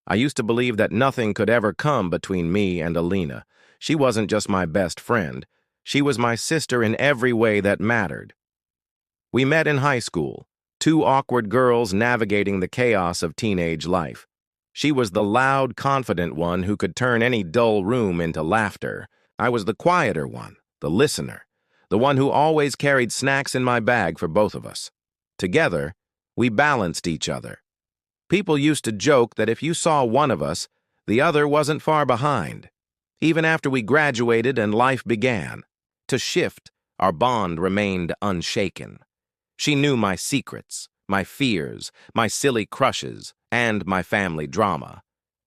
I used to believe that nothing could ever come between me and Alina. She wasn't just my best friend. She was my sister in every way that mattered. We met in high school, two awkward girls navigating the chaos of teenage life. She was the loud, confident one who could turn any dull room into laughter. I was the quieter one, the listener, the one who always carried snacks in my bag for both of us. Together, we balanced each other. People used to joke that if you saw one of us, the other wasn't far behind. Even after we graduated and life began to shift, our bond remained unshaken. She knew my secrets, my fears, my silly crushes, and my family drama.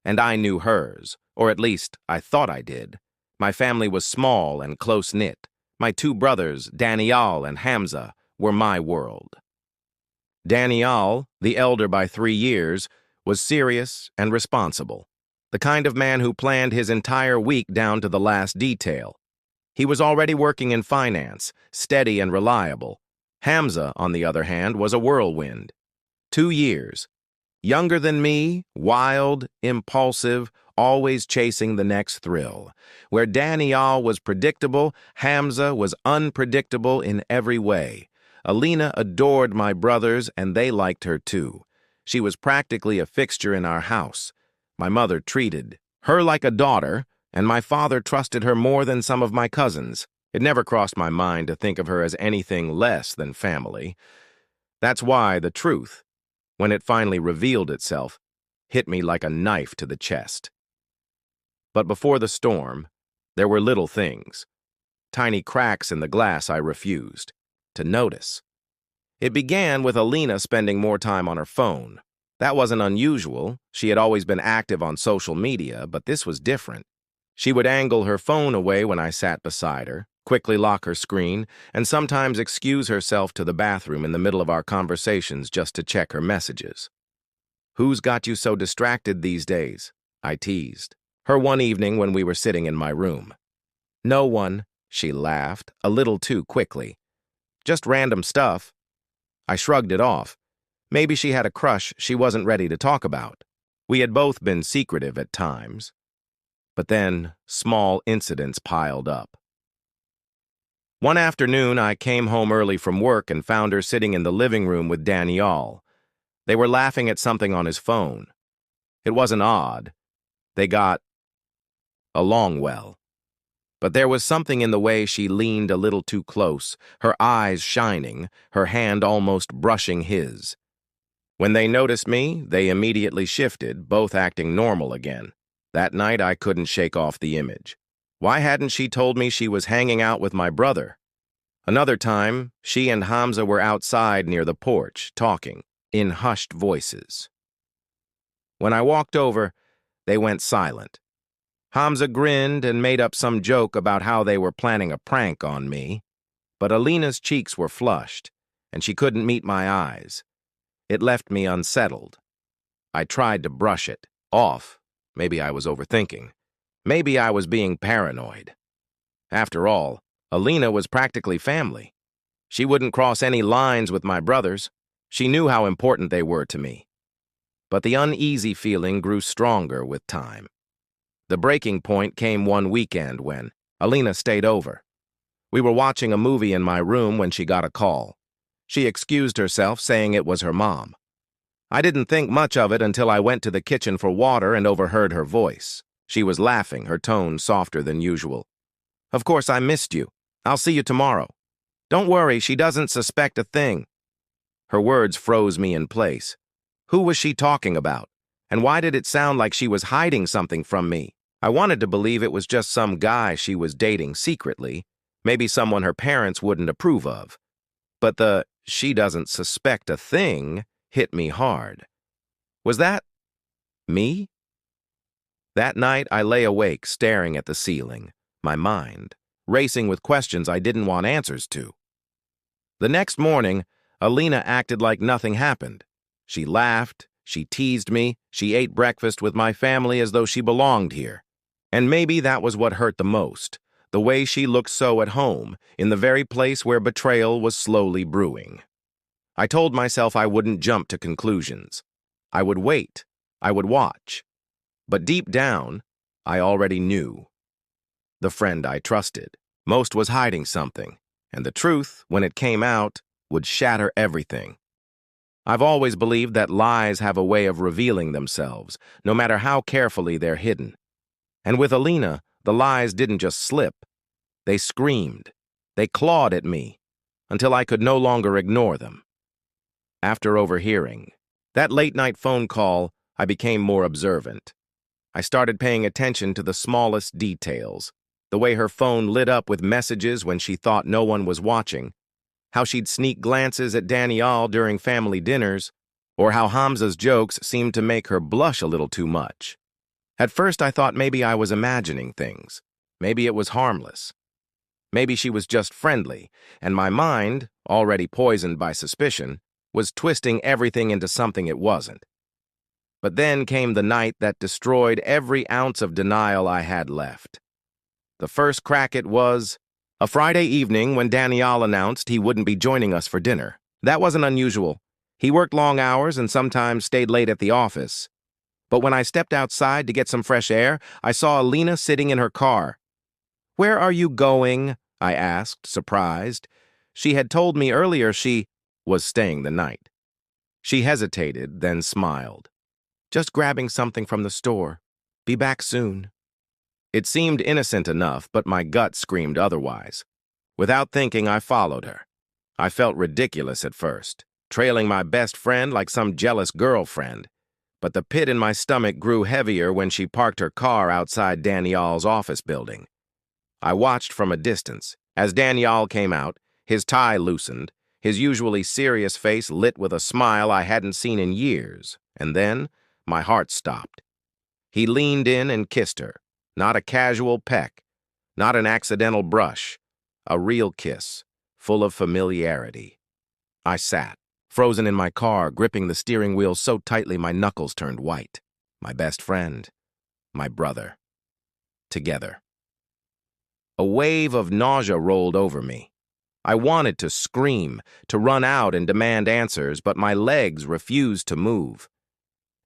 And I knew hers, or at least I thought I did. My family was small and close-knit. My two brothers, Daniel and Hamza, were my world. Daniel, the elder by 3 years, was serious and responsible, the kind of man who planned his entire week down to the last detail. He was already working in finance, steady and reliable. Hamza, on the other hand, was a whirlwind. 2 years. Younger than me, wild, impulsive, always chasing the next thrill. Where Daniel was predictable, Hamza was unpredictable in every way. Alina adored my brothers, and they liked her too. She was practically a fixture in our house. My mother treated her like a daughter, and my father trusted her more than some of my cousins. It never crossed my mind to think of her as anything less than family. That's why the truth, when it finally revealed itself, hit me like a knife to the chest. But before the storm, there were little things. Tiny cracks in the glass I refused to notice. It began with Alina spending more time on her phone. That wasn't unusual. She had always been active on social media, but this was different. She would angle her phone away when I sat beside her, quickly lock her screen, and sometimes excuse herself to the bathroom in the middle of our conversations just to check her messages. "Who's got you so distracted these days?" I teased her one evening when we were sitting in my room. "No one," she laughed, a little too quickly. "Just random stuff." I shrugged it off. Maybe she had a crush she wasn't ready to talk about. We had both been secretive at times. But then, small incidents piled up. One afternoon, I came home early from work and found her sitting in the living room with Daniel. They were laughing at something on his phone. It wasn't odd. They got along well. But there was something in the way she leaned a little too close, her eyes shining, her hand almost brushing his. When they noticed me, they immediately shifted, both acting normal again. That night, I couldn't shake off the image. Why hadn't she told me she was hanging out with my brother? Another time, she and Hamza were outside near the porch, talking, in hushed voices. When I walked over, they went silent. Hamza grinned and made up some joke about how they were planning a prank on me, but Alina's cheeks were flushed, and she couldn't meet my eyes. It left me unsettled. I tried to brush it off. Maybe I was overthinking. Maybe I was being paranoid. After all, Alina was practically family. She wouldn't cross any lines with my brothers. She knew how important they were to me. But the uneasy feeling grew stronger with time. The breaking point came one weekend when Alina stayed over. We were watching a movie in my room when she got a call. She excused herself, saying it was her mom. I didn't think much of it until I went to the kitchen for water and overheard her voice. She was laughing, her tone softer than usual. "Of course, I missed you. I'll see you tomorrow. Don't worry, she doesn't suspect a thing." Her words froze me in place. Who was she talking about? And why did it sound like she was hiding something from me? I wanted to believe it was just some guy she was dating secretly, maybe someone her parents wouldn't approve of. But the "she doesn't suspect a thing" hit me hard. Was that me? That night, I lay awake staring at the ceiling, my mind racing with questions I didn't want answers to. The next morning, Alina acted like nothing happened. She laughed, she teased me, she ate breakfast with my family as though she belonged here. And maybe that was what hurt the most, the way she looked so at home, in the very place where betrayal was slowly brewing. I told myself I wouldn't jump to conclusions. I would wait. I would watch. But deep down, I already knew. The friend I trusted most was hiding something, and the truth, when it came out, would shatter everything. I've always believed that lies have a way of revealing themselves, no matter how carefully they're hidden. And with Alina, the lies didn't just slip. They screamed. They clawed at me, until I could no longer ignore them. After overhearing that late-night phone call, I became more observant. I started paying attention to the smallest details, the way her phone lit up with messages when she thought no one was watching, how she'd sneak glances at Danielle during family dinners, or how Hamza's jokes seemed to make her blush a little too much. At first, I thought maybe I was imagining things. Maybe it was harmless. Maybe she was just friendly, and my mind, already poisoned by suspicion, was twisting everything into something it wasn't. But then came the night that destroyed every ounce of denial I had left. The first crack it was a Friday evening when Daniel announced he wouldn't be joining us for dinner. That wasn't unusual. He worked long hours and sometimes stayed late at the office. But when I stepped outside to get some fresh air, I saw Alina sitting in her car. "Where are you going?" I asked, surprised. She had told me earlier she was staying the night. She hesitated, then smiled. "Just grabbing something from the store. Be back soon." It seemed innocent enough, but my gut screamed otherwise. Without thinking, I followed her. I felt ridiculous at first, trailing my best friend like some jealous girlfriend. But the pit in my stomach grew heavier when she parked her car outside Danielle's office building. I watched from a distance. As Danielle came out, his tie loosened, his usually serious face lit with a smile I hadn't seen in years, and then my heart stopped. He leaned in and kissed her, not a casual peck, not an accidental brush, a real kiss, full of familiarity. I sat, frozen in my car, gripping the steering wheel so tightly my knuckles turned white. My best friend, my brother, together. A wave of nausea rolled over me. I wanted to scream, to run out and demand answers, but my legs refused to move.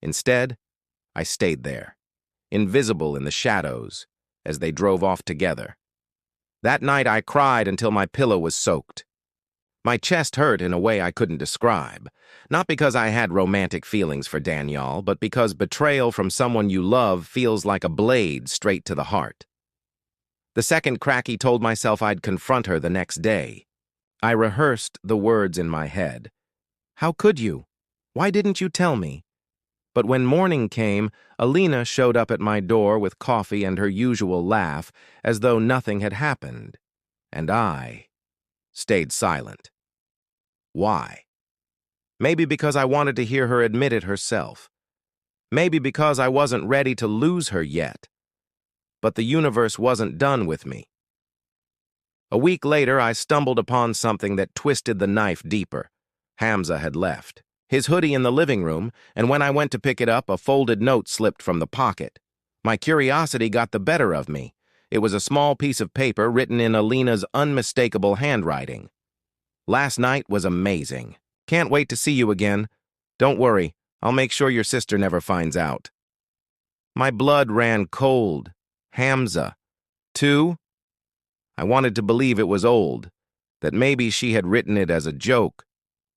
Instead, I stayed there, invisible in the shadows, as they drove off together. That night I cried until my pillow was soaked. My chest hurt in a way I couldn't describe, not because I had romantic feelings for Danielle, but because betrayal from someone you love feels like a blade straight to the heart. The second cracky told myself I'd confront her the next day. I rehearsed the words in my head. "How could you? Why didn't you tell me?" But when morning came, Alina showed up at my door with coffee and her usual laugh, as though nothing had happened. And I stayed silent. Why? Maybe because I wanted to hear her admit it herself. Maybe because I wasn't ready to lose her yet. But the universe wasn't done with me. A week later, I stumbled upon something that twisted the knife deeper. Hamza had left, his hoodie in the living room, and when I went to pick it up, a folded note slipped from the pocket. My curiosity got the better of me. It was a small piece of paper written in Alina's unmistakable handwriting. "Last night was amazing. Can't wait to see you again. Don't worry, I'll make sure your sister never finds out." My blood ran cold. Hamza. Too? I wanted to believe it was old, that maybe she had written it as a joke.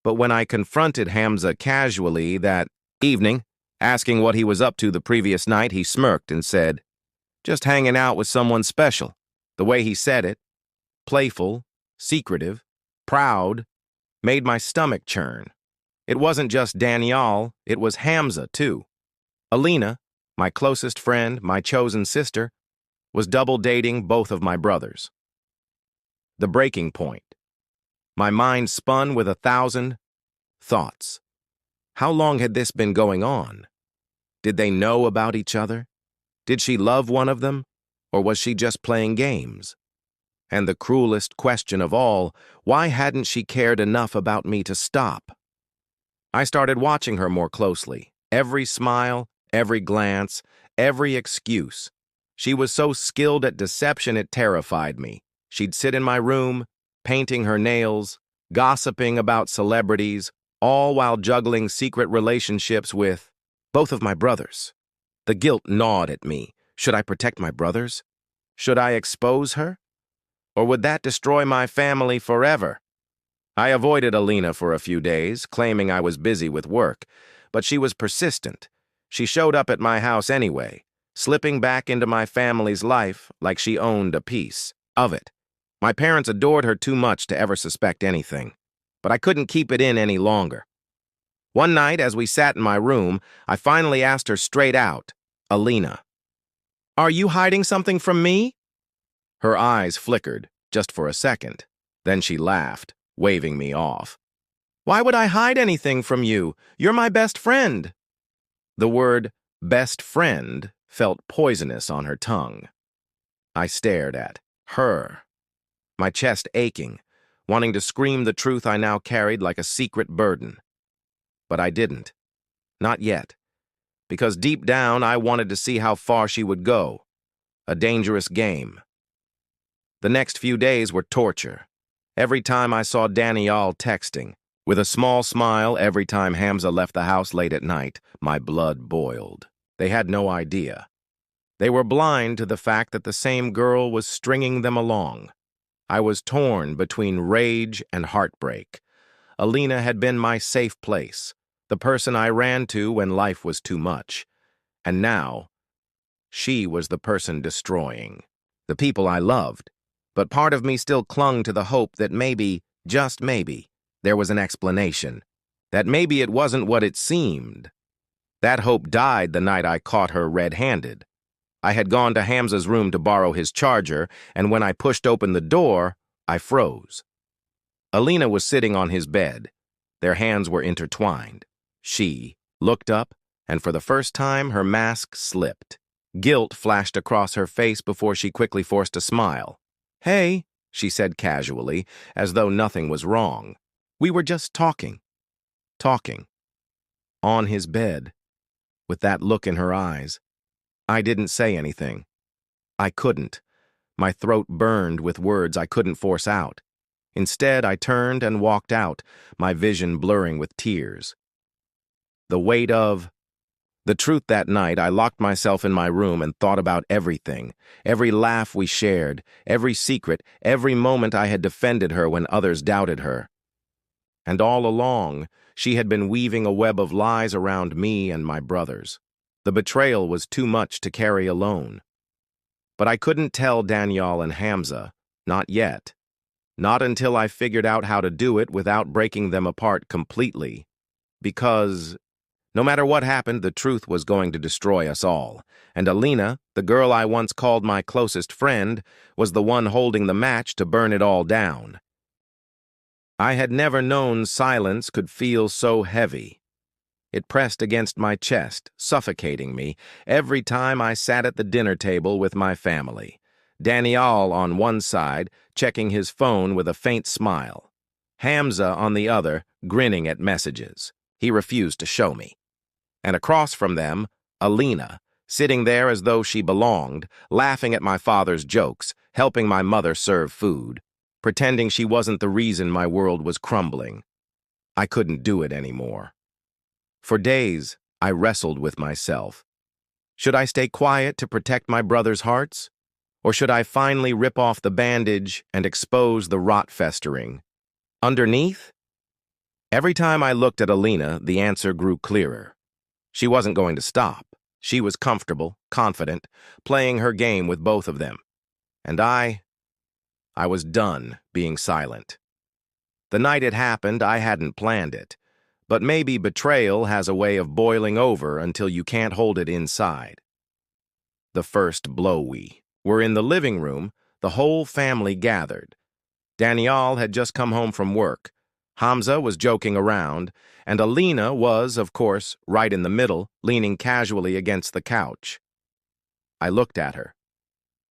But when I confronted Hamza casually that evening, asking what he was up to the previous night, he smirked and said, "Just hanging out with someone special." The way he said it, playful, secretive, proud, made my stomach churn. It wasn't just Danielle, it was Hamza, too. Alina, my closest friend, my chosen sister, was double dating both of my brothers. The breaking point. My mind spun with 1,000 thoughts. How long had this been going on? Did they know about each other? Did she love one of them? Or was she just playing games? And the cruelest question of all, why hadn't she cared enough about me to stop? I started watching her more closely. Every smile, every glance, every excuse. She was so skilled at deception it terrified me. She'd sit in my room, painting her nails, gossiping about celebrities, all while juggling secret relationships with both of my brothers. The guilt gnawed at me. Should I protect my brothers? Should I expose her? Or would that destroy my family forever? I avoided Alina for a few days, claiming I was busy with work, but she was persistent. She showed up at my house anyway, slipping back into my family's life like she owned a piece of it. My parents adored her too much to ever suspect anything, but I couldn't keep it in any longer. One night, as we sat in my room, I finally asked her straight out, "Alina, are you hiding something from me?" Her eyes flickered, just for a second. Then she laughed, waving me off. "Why would I hide anything from you? You're my best friend." The word best friend felt poisonous on her tongue. I stared at her, my chest aching, wanting to scream the truth I now carried like a secret burden. But I didn't. Not yet. Because deep down I wanted to see how far she would go. A dangerous game. The next few days were torture. Every time I saw Danielle texting, with a small smile every time Hamza left the house late at night, my blood boiled. They had no idea. They were blind to the fact that the same girl was stringing them along. I was torn between rage and heartbreak. Alina had been my safe place, the person I ran to when life was too much. And now, she was the person destroying the people I loved. But part of me still clung to the hope that maybe, just maybe, there was an explanation. That maybe it wasn't what it seemed. That hope died the night I caught her red-handed. I had gone to Hamza's room to borrow his charger, and when I pushed open the door, I froze. Alina was sitting on his bed. Their hands were intertwined. She looked up, and for the first time, her mask slipped. Guilt flashed across her face before she quickly forced a smile. "Hey," she said casually, as though nothing was wrong. "We were just talking." Talking. On his bed, with that look in her eyes. I didn't say anything. I couldn't. My throat burned with words I couldn't force out. Instead, I turned and walked out, my vision blurring with tears. The weight of the truth that night, I locked myself in my room and thought about everything, every laugh we shared, every secret, every moment I had defended her when others doubted her. And all along, she had been weaving a web of lies around me and my brothers. The betrayal was too much to carry alone. But I couldn't tell Danielle and Hamza, not yet. Not until I figured out how to do it without breaking them apart completely. Because no matter what happened, the truth was going to destroy us all. And Alina, the girl I once called my closest friend, was the one holding the match to burn it all down. I had never known silence could feel so heavy. It pressed against my chest, suffocating me, every time I sat at the dinner table with my family. Danielle on one side, checking his phone with a faint smile. Hamza on the other, grinning at messages. He refused to show me. And across from them, Alina, sitting there as though she belonged, laughing at my father's jokes, helping my mother serve food, pretending she wasn't the reason my world was crumbling. I couldn't do it anymore. For days, I wrestled with myself. Should I stay quiet to protect my brothers' hearts? Or should I finally rip off the bandage and expose the rot festering? Underneath? Every time I looked at Alina, the answer grew clearer. She wasn't going to stop. She was comfortable, confident, playing her game with both of them. And I was done being silent. The night it happened, I hadn't planned it. But maybe betrayal has a way of boiling over until you can't hold it inside. The first blow we were in the living room, the whole family gathered. Danielle had just come home from work. Hamza was joking around, and Alina was, of course, right in the middle, leaning casually against the couch. I looked at her,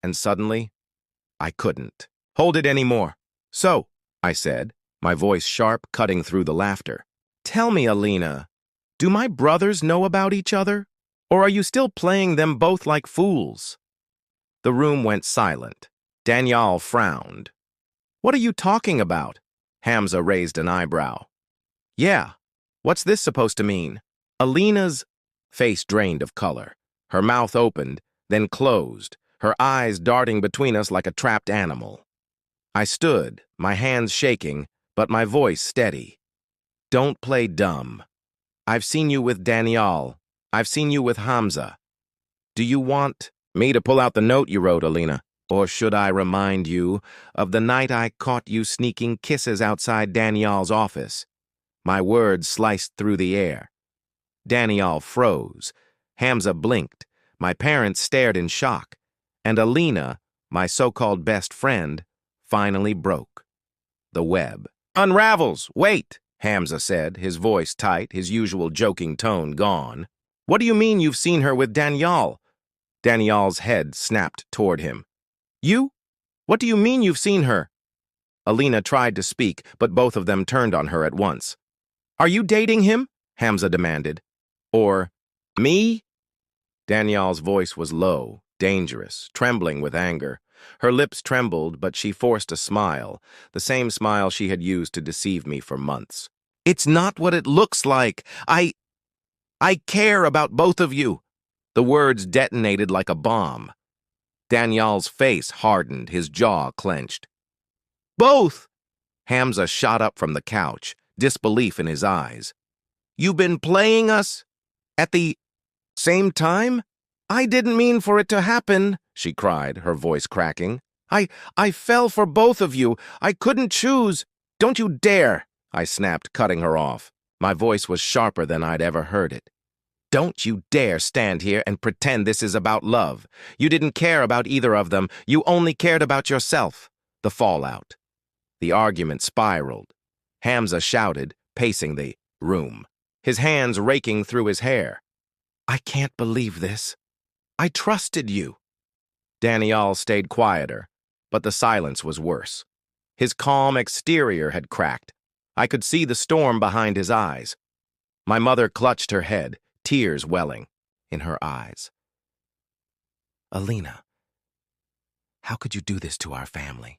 and suddenly, I couldn't hold it anymore. "So," I said, my voice sharp, cutting through the laughter. "Tell me, Alina, do my brothers know about each other? Or are you still playing them both like fools?" The room went silent. Danielle frowned. "What are you talking about?" Hamza raised an eyebrow. "Yeah, what's this supposed to mean?" Alina's face drained of color. Her mouth opened, then closed, her eyes darting between us like a trapped animal. I stood, my hands shaking, but my voice steady. Don't play dumb. I've seen you with Danielle. I've seen you with Hamza. Do you want me to pull out the note you wrote, Alina? Or should I remind you of the night I caught you sneaking kisses outside Danielle's office? My words sliced through the air. Danielle froze. Hamza blinked. My parents stared in shock. And Alina, my so-called best friend, finally broke. The web unravels. Wait, Hamza said, his voice tight, his usual joking tone gone. What do you mean you've seen her with Danielle? Danielle's head snapped toward him. You? What do you mean you've seen her? Alina tried to speak, but both of them turned on her at once. Are you dating him? Hamza demanded. Or me? Danielle's voice was low, dangerous, trembling with anger. Her lips trembled, but she forced a smile, the same smile she had used to deceive me for months. It's not what it looks like. I care about both of you. The words detonated like a bomb. Danielle's face hardened, his jaw clenched. Both! Hamza shot up from the couch, disbelief in his eyes. You've been playing us? At the same time? I didn't mean for it to happen, she cried, her voice cracking. I fell for both of you. I couldn't choose. Don't you dare, I snapped, cutting her off. My voice was sharper than I'd ever heard it. Don't you dare stand here and pretend this is about love. You didn't care about either of them. You only cared about yourself. The fallout. The argument spiraled. Hamza shouted, pacing the room, his hands raking through his hair. I can't believe this. I trusted you. Danielle stayed quieter, but the silence was worse. His calm exterior had cracked. I could see the storm behind his eyes. My mother clutched her head, tears welling in her eyes. Alina, how could you do this to our family?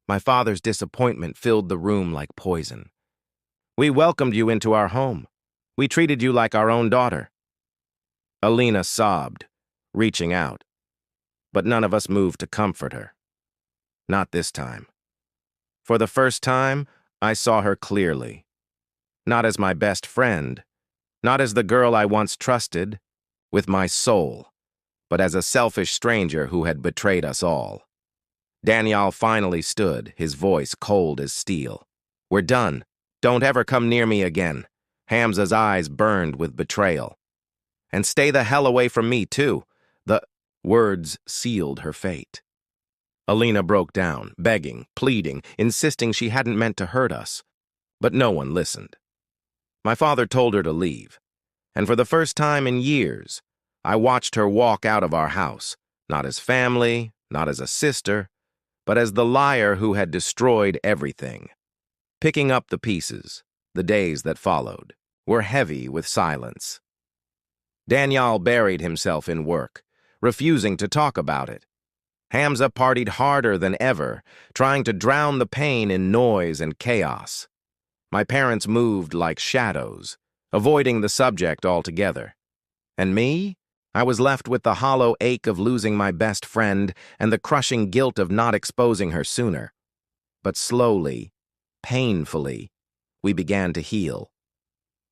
My father's disappointment filled the room like poison. We welcomed you into our home. We treated you like our own daughter. Alina sobbed, reaching out. But none of us moved to comfort her. Not this time. For the first time, I saw her clearly. Not as my best friend, not as the girl I once trusted, with my soul, but as a selfish stranger who had betrayed us all. Danielle finally stood, his voice cold as steel. We're done. Don't ever come near me again. Hamza's eyes burned with betrayal. And stay the hell away from me, too. The words sealed her fate. Alina broke down, begging, pleading, insisting she hadn't meant to hurt us. But no one listened. My father told her to leave. And for the first time in years, I watched her walk out of our house, not as family, not as a sister, but as the liar who had destroyed everything. Picking up the pieces, the days that followed, were heavy with silence. Daniel buried himself in work, refusing to talk about it. Hamza partied harder than ever, trying to drown the pain in noise and chaos. My parents moved like shadows, avoiding the subject altogether. And me? I was left with the hollow ache of losing my best friend and the crushing guilt of not exposing her sooner. But slowly, painfully, we began to heal.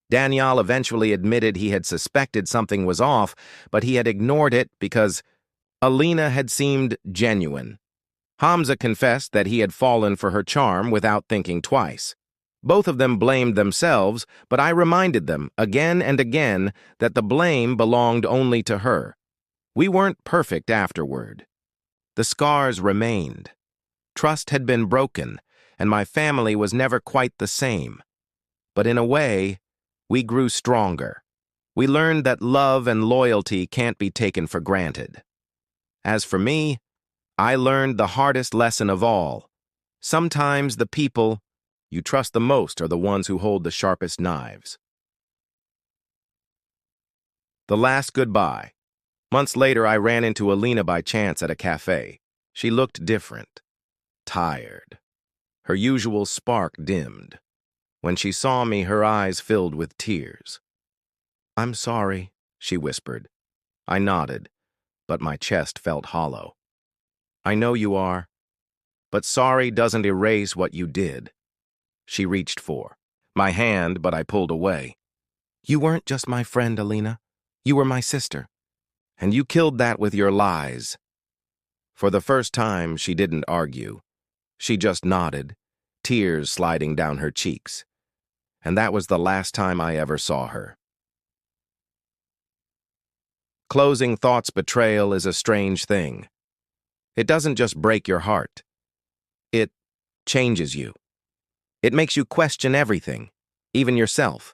Daniel eventually admitted he had suspected something was off, but he had ignored it because Alina had seemed genuine. Hamza confessed that he had fallen for her charm without thinking twice. Both of them blamed themselves, but I reminded them again and again that the blame belonged only to her. We weren't perfect afterward. The scars remained. Trust had been broken, and my family was never quite the same. But in a way, we grew stronger. We learned that love and loyalty can't be taken for granted. As for me, I learned the hardest lesson of all. Sometimes the people you trust the most are the ones who hold the sharpest knives. The last goodbye. Months later, I ran into Alina by chance at a cafe. She looked different, tired. Her usual spark dimmed. When she saw me, her eyes filled with tears. I'm sorry, she whispered. I nodded, but my chest felt hollow. I know you are, but sorry doesn't erase what you did. She reached for my hand, but I pulled away. You weren't just my friend, Alina. You were my sister. And you killed that with your lies. For the first time, she didn't argue. She just nodded, tears sliding down her cheeks. And that was the last time I ever saw her. Closing thoughts betrayal is a strange thing. It doesn't just break your heart. It changes you. It makes you question everything, even yourself.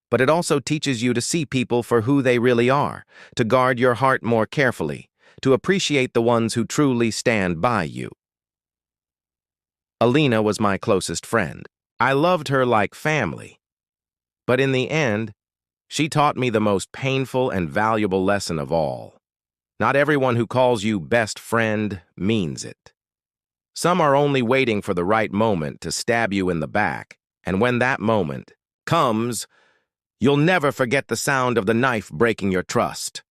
But it also teaches you to see people for who they really are, to guard your heart more carefully, to appreciate the ones who truly stand by you. Alina was my closest friend. I loved her like family. But in the end, she taught me the most painful and valuable lesson of all. Not everyone who calls you best friend means it. Some are only waiting for the right moment to stab you in the back, and when that moment comes, you'll never forget the sound of the knife breaking your trust.